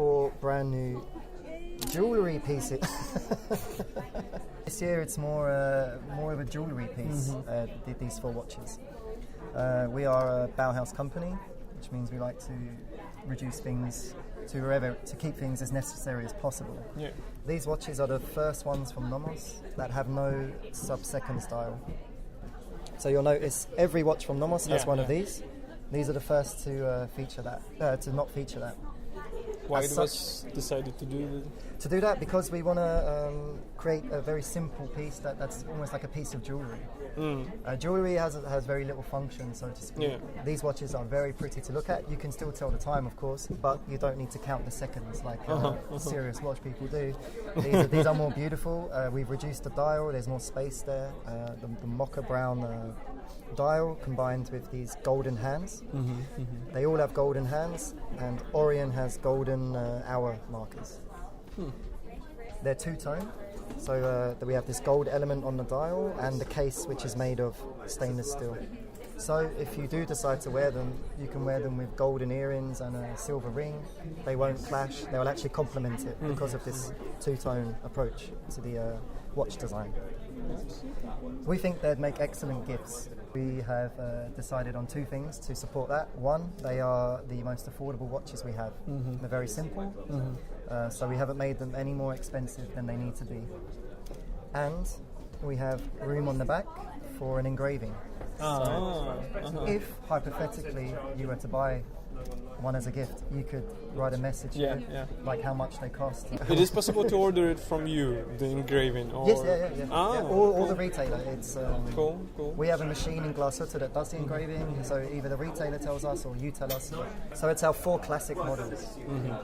4 brand new jewellery pieces. This year it's more of a jewellery piece, these 4 watches. We are a Bauhaus company, which means we like to reduce things to keep things as necessary as possible. Yeah. These watches are the first ones from Nomos that have no sub-second style. So you'll notice every watch from Nomos has one of these. These are the first to feature that, to not feature that. Why it was decided to do that? Because we want to create a very simple piece that's almost like a piece of jewellery. Jewellery has very little function, so to speak. Yeah. These watches are very pretty to look at. You can still tell the time, of course, but you don't need to count the seconds like serious watch people do. These are more beautiful. We've reduced the dial. There's more space there. The mocha brown dial combined with these golden hands. They all have golden hands, and Orion has golden hour markers. They're two-tone, so we have this gold element on the dial and the case, which is made of stainless steel. So if you do decide to wear them, you can wear them with golden earrings and a silver ring. They won't clash. They will actually complement it because of this two-tone approach to the watch design. We think they'd make excellent gifts. We have decided on 2 things to support that. One, they are the most affordable watches we have. They're very simple, so we haven't made them any more expensive than they need to be. And we have room on the back for an engraving. If, hypothetically, you were to buy one as a gift, you could write a message like how much they cost. It is possible to order it from you, the engraving? Or? Yes, or the retailer. It's cool. We have a machine in Glashütte that does the engraving, so either the retailer tells us or you tell us. So it's our 4 classic models.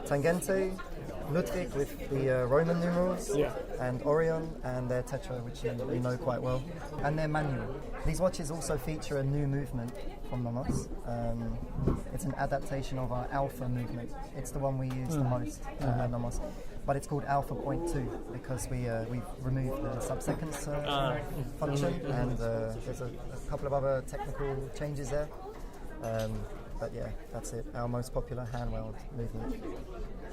Tangente, Ludwig with the Roman numerals, and Orion and their Tetra, which you know quite well, and their manual. These watches also feature a new movement from Nomos. It's an adaptation of our Alpha movement. It's the one we use the most at Nomos, but it's called Alpha Point 2 because we've removed the sub-seconds function, and there's a couple of other technical changes there. But yeah, that's it. Our most popular hand-weld movement.